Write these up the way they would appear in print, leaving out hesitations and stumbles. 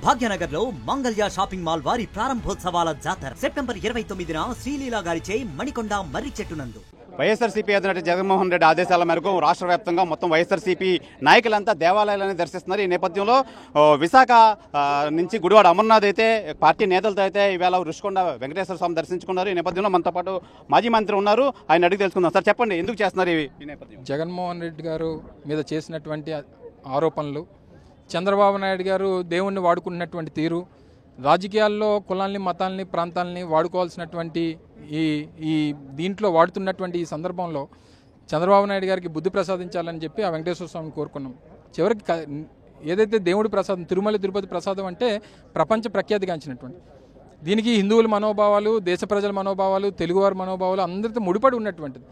భాగ్యనగర్ లో Mangalya shopping mall వారి ప్రారంభోత్సవాల జాతర సెప్టెంబర్ 29న శ్రీలీలా గారిచే మణికొండ మర్రి చెట్టునందు. వైఎస్ఆర్సీపీ అధినేత జగన్మోహన్ రెడ్డి ఆదేశాల మేరకు రాష్ట్ర వ్యాప్తంగా మొత్తం వైఎస్ఆర్సీపీ నాయకులంతా దేవాలయాలను దర్శిస్తున్నారు. ఈ నేపథ్యంలో విశాఖ నుంచి గుడివాడ అమర్నాథ్ అయితే పార్టీ నేతలతో అయితే ఈవేళ రుషికొండ వెంకటేశ్వర స్వామి దర్శించుకున్నారు. ఈ నేపథ్యంలో మనతో పాటు మాజీ మంత్రి ఉన్నారు, ఆయన అడిగి తెలుసుకుందాం. సార్ చెప్పండి, ఎందుకు చేస్తున్నారు ఈ నేపథ్యం? జగన్మోహన్ రెడ్డి గారు మీద చేసినటువంటి ఆరోపణలు, చంద్రబాబు నాయుడు గారు దేవుణ్ణి వాడుకున్నటువంటి తీరు, రాజకీయాల్లో కులాల్ని మతాల్ని ప్రాంతాలని వాడుకోవాల్సినటువంటి ఈ దీంట్లో వాడుతున్నటువంటి ఈ సందర్భంలో చంద్రబాబు నాయుడు గారికి బుద్ధి ప్రసాదించాలని చెప్పి ఆ వెంకటేశ్వర స్వామిని కోరుకున్నాం. చివరికి ఏదైతే దేవుడి ప్రసాదం, తిరుమల తిరుపతి ప్రసాదం అంటే ప్రపంచ ప్రఖ్యాతిగాంచినటువంటి, దీనికి హిందువుల మనోభావాలు, దేశ ప్రజల మనోభావాలు, తెలుగువారి మనోభావాలు అందరితో ముడిపడి ఉన్నటువంటిది.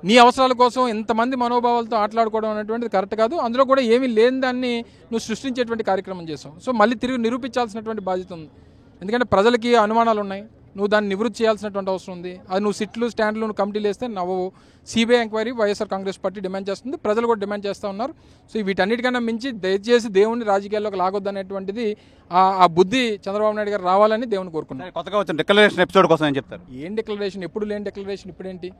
నీ అవసరాల కోసం ఎంతమంది మనోభావాలతో ఆటలాడుకోవడం అనేటువంటిది కరెక్ట్ కాదు. అందులో కూడా ఏమీ లేని దాన్ని నువ్వు సృష్టించేటువంటి కార్యక్రమం చేసావు. సో మళ్ళీ తిరిగి నిరూపించాల్సినటువంటి బాధ్యత ఉంది. ఎందుకంటే ప్రజలకి అనుమానాలు ఉన్నాయి, నువ్వు దాన్ని నివృత్తి చేయాల్సినటువంటి అవసరం ఉంది. అది నువ్వు సిట్లు, స్టాండ్లు, కమిటీలు వేస్తే నవ్వవు. CBI enquiry YSR Congress party demand చేస్తుంది, ప్రజలు కూడా డిమాండ్ చేస్తూ ఉన్నారు. సో వీటన్నిటికన్నా మించి దయచేసి దేవుడిని రాజకీయాల్లోకి లాగొద్దు అనేటువంటిది ఆ బుద్ధి చంద్రబాబు నాయుడు గారు రావాలని దేవుని కోరుకున్నారు. కొత్తగా వచ్చిన డిక్లరేషన్ ఎపిసోడ్ కోసం ఏం చెప్తారు? ఏం డిక్లరేషన్? ఎప్పుడు లేని డిక్లరేషన్ ఇప్పుడేంటి?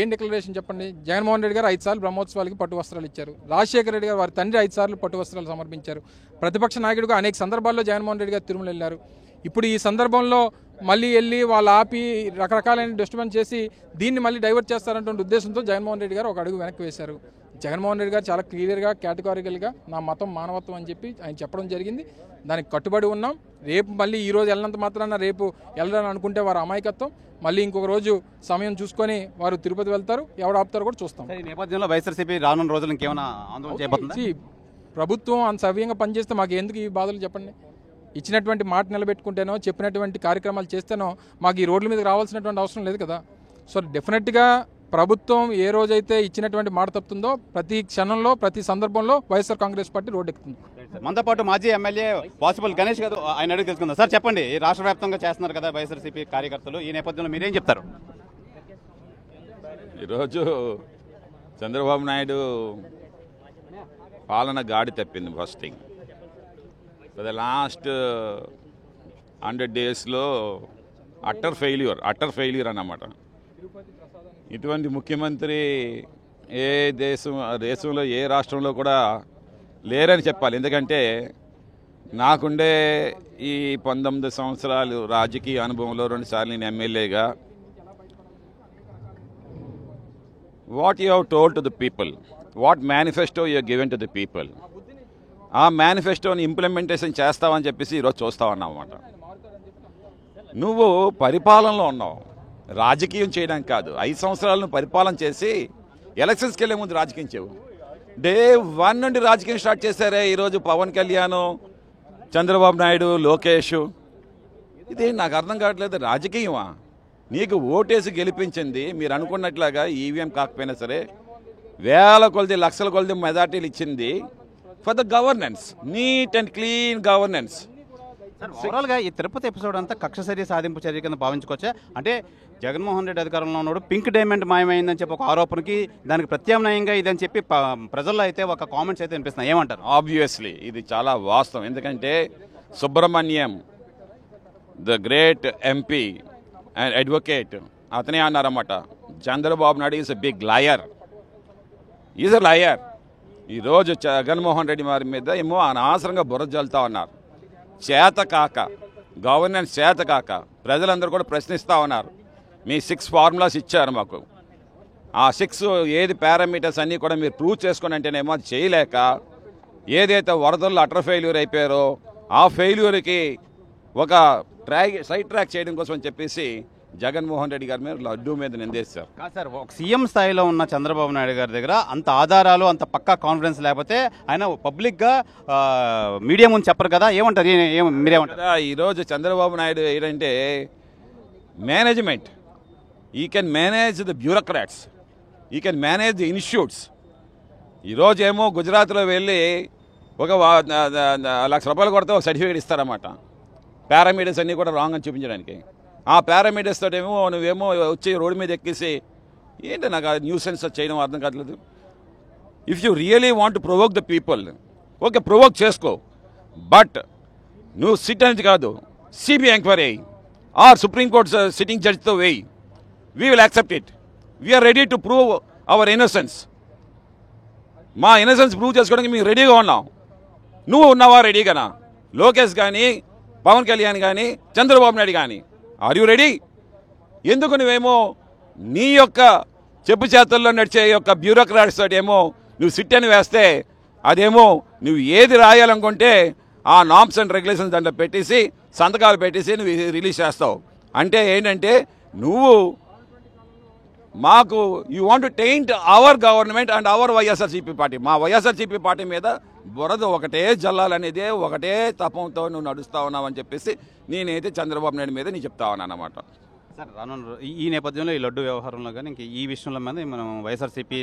ఏం డిక్లరేషన్ చెప్పండి? జగన్మోహన్ రెడ్డి గారు 5 సార్లు బ్రహ్మోత్సవాలకి పట్టు వస్త్రాలు ఇచ్చారు. రాజశేఖర రెడ్డి గారు వారి తండ్రి 5 సార్లు పట్టు వస్త్రాలు సమర్పించారు. ప్రతిపక్ష నాయకుడిగా అనేక సందర్భాల్లో జగన్మోహన్ రెడ్డి గారు తిరుమల వెళ్ళారు. ఇప్పుడు ఈ సందర్భంలో మళ్ళీ వెళ్ళి వాళ్ళు ఆపి రకరకాలైన డిస్టర్బెన్స్ చేసి దీన్ని మళ్ళీ డైవర్ట్ చేస్తారనే ఉద్దేశంతో జగన్మోహన్ రెడ్డి గారు ఒక అడుగు వెనక్కి వేశారు. జగన్మోహన్ రెడ్డి గారు చాలా క్లియర్గా, కేటగారికల్గా నా మతం మానవత్వం అని చెప్పి ఆయన చెప్పడం జరిగింది. దానికి కట్టుబడి ఉన్నాం. రేపు మళ్ళీ ఈ రోజు వెళ్ళినంత మాత్రాన రేపు వెళ్ళాలని అనుకుంటే వారు అమాయకత్వం. మళ్ళీ ఇంకొక రోజు సమయం చూసుకొని వారు తిరుపతి వెళ్తారు. ఎవరు ఆపుతారో కూడా చూస్తాం. ఈ నేపథ్యంలో వైఎస్ఆర్సీపీ రానున్న రోజులు ఇంకేమైనా ఆందోళన చేయబోతుంది? ప్రభుత్వం అంత సవ్యంగా పనిచేస్తే మాకు ఎందుకు ఈ బాధలు చెప్పండి? ఇచ్చినటువంటి మాట నిలబెట్టుకుంటేనో, చెప్పినటువంటి కార్యక్రమాలు చేస్తేనో మాకు ఈ రోడ్ల మీద రావాల్సినటువంటి అవసరం లేదు కదా. సో డెఫినెట్గా ప్రభుత్వం ఏ రోజైతే ఇచ్చినటువంటి మాట తప్పుతుందో ప్రతి క్షణంలో, ప్రతి సందర్భంలో వైఎస్ఆర్ కాంగ్రెస్ పార్టీ రోడ్డు ఎక్కుతుంది. మనతో పాటు మాజీ ఎమ్మెల్యే పాసిబుల్ గణేష్ గారు, ఆయన అడిగి తెలుసుకుందాం. సార్ చెప్పండి, రాష్ట్ర వ్యాప్తంగా చేస్తున్నారు కదా వైఎస్ఆర్సీపీ కార్యకర్తలు, ఈ నేపథ్యంలో మీరేం చెప్తారు? ఈరోజు చంద్రబాబు నాయుడు పాలన గాడి తప్పింది. First thing, for the last 100 డేస్లో అట్టర్ ఫెయిల్యూర్ అన్నమాట. ఇటువంటి ముఖ్యమంత్రి ఏ దేశంలో ఏ రాష్ట్రంలో కూడా లేరని చెప్పాలి. ఎందుకంటే నాకుండే ఈ 19 సంవత్సరాలు రాజకీయ అనుభవంలో 2 సార్లు నేను ఎమ్మెల్యేగా, what you have told to the people, what manifesto you given to the people, ఆ మేనిఫెస్టోని ఇంప్లిమెంటేషన్ చేస్తావని చెప్పేసి ఈరోజు చూస్తావన్నమాట. నువ్వు పరిపాలనలో ఉన్నావు, రాజకీయం చేయడానికి కాదు. 5 సంవత్సరాలను పరిపాలన చేసి ఎలక్షన్స్కి వెళ్ళే ముందు రాజకీయం చేయవు. డే 1 నుండి రాజకీయం స్టార్ట్ చేశారే ఈరోజు పవన్ కళ్యాణ్, చంద్రబాబు నాయుడు, లోకేష్. ఇది నాకు అర్థం కావట్లేదు. రాజకీయమా? నీకు ఓటేసి గెలిపించింది మీరు అనుకున్నట్లాగా ఈవీఎం కాకపోయినా సరే వేల కొలది, లక్షల కొలది మెజార్టీలు ఇచ్చింది for the governance, neat and clean governance. ఓవరాల్గా ఈ తిరుపతి ఎపిసోడ్ అంతా కక్ష చర్య సాధింపు చర్య కింద భావించుకోవచ్చా? అంటే జగన్మోహన్ రెడ్డి అధికారంలో ఉన్నాడు, పింక్ డైమండ్ మాయమైందని చెప్పి ఒక ఆరోపణకి దానికి ప్రత్యామ్నాయంగా ఇదని చెప్పి ప్రజల్లో అయితే ఒక కామెంట్స్ అయితే వినిపిస్తున్నాయి. ఏమంటారు? ఆబ్వియస్లీ ఇది చాలా వాస్తవం. ఎందుకంటే Subrahmanyam, the great MP and advocate, అతనే అన్నారన్నమాట, Chandrababu Naidu is a big liar, is a liar. ఈరోజు జగన్మోహన్ రెడ్డి వారి మీద ఏమో అనవసరంగా బుర్ర జల్లుతా ఉన్నారు. చేత కాక, గవర్నెన్స్ చేత కాక ప్రజలందరూ కూడా ప్రశ్నిస్తూ ఉన్నారు. మీ 6 ఫార్ములాస్ ఇచ్చారు మాకు, ఆ 6 ఏది పారామీటర్స్ అన్నీ కూడా మీరు ప్రూవ్ చేసుకుని అంటేనేమో అది చేయలేక ఏదైతే వరదల్లో అటర్ ఫెయిల్యూర్ అయిపోయారో ఆ ఫెయిల్యూర్కి ఒక సైడ్ ట్రాక్ చేయడం కోసం అని చెప్పేసి జగన్మోహన్ రెడ్డి గారి మీద లడ్డూ మీద నిందేశారు. కాదు సార్, ఒక సీఎం స్థాయిలో ఉన్న చంద్రబాబు నాయుడు గారి దగ్గర అంత ఆధారాలు, అంత పక్కా కాన్ఫిడెన్స్ లేకపోతే ఆయన పబ్లిక్గా మీడియా ముందు చెప్పరు కదా, ఏమంటారు? మీరేమంటారు? ఈరోజు చంద్రబాబు నాయుడు ఏంటంటే మేనేజ్మెంట్, ఈ కెన్ మేనేజ్ ద బ్యూరోక్రాట్స్, ఈ కెన్ మేనేజ్ ది ఇన్స్టిట్యూట్స్. ఈరోజు ఏమో గుజరాత్లో వెళ్ళి ఒక 1 లక్ష రూపాయలు కొడితే ఒక సర్టిఫికేట్ ఇస్తారన్నమాట, పారామీటర్స్ అన్నీ కూడా రాంగ్ అని చూపించడానికి. ఆ పారామీటర్స్ తోటేమో నువ్వేమో వచ్చి రోడ్డు మీద ఎక్కేసి ఏంటి నాకు ఆ న్యూసెన్స్ చేయడం అర్థం కావట్లేదు. If you really want to provoke the people, okay provoke చేసుకో, బట్ నువ్వు సిట్ అనేది కాదు, సిబిఐ ఎంక్వైరీ అయ్యి ఆర్ సుప్రీంకోర్టు సిట్టింగ్ జడ్జితో వేయి. We will accept it. We are ready to prove our innocence. మా ఇన్నోసెన్స్ ప్రూవ్ చేసుకోవడానికి మేము రెడీగా ఉన్నాం. నువ్వు ఉన్నావా రెడీగానా? లోకేష్ కానీ, పవన్ కళ్యాణ్ కానీ, చంద్రబాబు నాయుడు కానీ, ఆర్ యూ రెడీ? ఎందుకు నువ్వేమో నీ యొక్క చెప్పు చేతుల్లో నడిచే యొక్క బ్యూరోక్రాట్స్ తోటి ఏమో నువ్వు సిట్ అని వేస్తే అదేమో నువ్వు ఏది రాయాలనుకుంటే ఆ నామ్స్ అండ్ రెగ్యులేషన్స్ దాంట్లో పెట్టేసి సంతకాలు పెట్టేసి నువ్వు రిలీజ్ చేస్తావు. అంటే ఏంటంటే నువ్వు మాకు you want to taint our government and our YSRCP party. మా వైఎస్ఆర్సీపీ పార్టీ మీద బురద ఒకటే జల్లాలనేదే ఒకటే తపంతో నువ్వు నడుస్తా ఉన్నావు అని చెప్పేసి నేనైతే చంద్రబాబు నాయుడు మీద నేను చెప్తా ఉన్నాను అన్నమాట. సార్ రానున్న ఈ నేపథ్యంలో ఈ లడ్డు వ్యవహారంలో కానీ ఇంక ఈ విషయంలో మీద మనం వైఎస్ఆర్సీపీ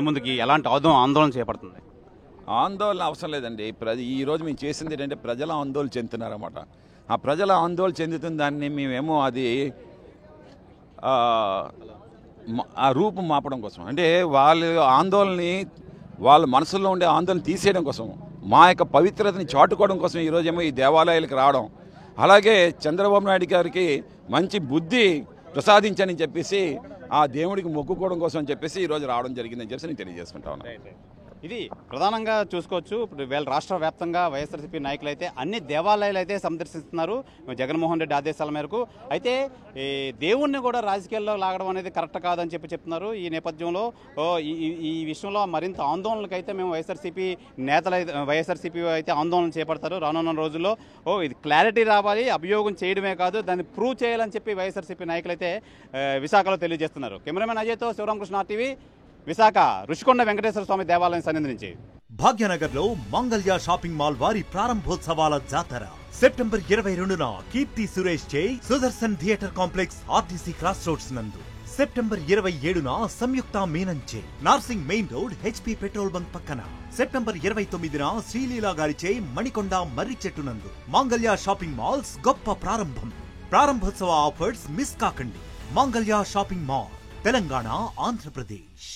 ముందుకి ఎలాంటి ఆందోళన చేపడుతుంది? ఆందోళన అవసరం లేదండి. ఈరోజు మేము చేసింది ఏంటంటే ప్రజల ఆందోళన చెందుతున్నారన్నమాట. ఆ ప్రజల ఆందోళన చెందుతున్న దాన్ని మేమేమో అది ఆ రూపం మాపడం కోసం, అంటే వాళ్ళ ఆందోళనని వాళ్ళ మనసులో ఉండే ఆందోళన తీసేయడం కోసం, మా యొక్క పవిత్రతని చాటుకోవడం కోసం ఈరోజేమో ఈ దేవాలయాలకు రావడం, అలాగే చంద్రబాబు నాయుడు గారికి మంచి బుద్ధి ప్రసాదించని చెప్పేసి ఆ దేవుడికి మొక్కుకోవడం కోసం అని చెప్పేసి ఈరోజు రావడం జరిగిందని చెప్పేసి నేను తెలియజేసుకుంటా ఉన్నాను. ఇది ప్రధానంగా చూసుకోవచ్చు. ఇప్పుడు వీళ్ళ రాష్ట్ర వ్యాప్తంగా వైఎస్ఆర్సీపీ నాయకులు అయితే అన్ని దేవాలయాలు అయితే సందర్శిస్తున్నారు జగన్మోహన్ రెడ్డి ఆదేశాల మేరకు. అయితే ఈ దేవుణ్ణి కూడా రాజకీయాల్లో లాగడం అనేది కరెక్ట్ కాదని చెప్తున్నారు. ఈ నేపథ్యంలో ఈ విషయంలో మరింత ఆందోళనకైతే మేము వైఎస్ఆర్సీపీ అయితే ఆందోళన చేపడతారు రానున్న రోజుల్లో. ఇది క్లారిటీ రావాలి, అభియోగం చేయడమే కాదు దాన్ని ప్రూవ్ చేయాలని చెప్పి వైఎస్ఆర్సీపీ నాయకులు అయితే విశాఖలో తెలియజేస్తున్నారు. కెమెరామెన్ అజయ్తో శివరామకృష్ణ టీవీ, విశాఖ రుషికొండ వెంకటేశ్వర స్వామి దేవాలయం సన్నిధి నుంచి. భాగ్యనగర్ లో మంగళ్య షాపింగ్ మాల్ వారి ప్రారంభోత్సవాల జాతర సెప్టెంబర్ 22న కీర్తి సురేష్ చే Sudarshan theatre complex RTC cross roads నందు, సెప్టెంబర్ 27న సంయుక్త మీనంచే Narsing main road HP petrol bunk పక్కన, సెప్టెంబర్ 29న శ్రీలీలా గారిచే మణికొండ మర్రి చెట్టు నందు. మంగళ్య షాపింగ్ మాల్స్ గొప్ప ప్రారంభం. ప్రారంభోత్సవ ఆఫర్స్ మిస్ కాకండి. Mangalya shopping mall, Telangana, Andhra Pradesh.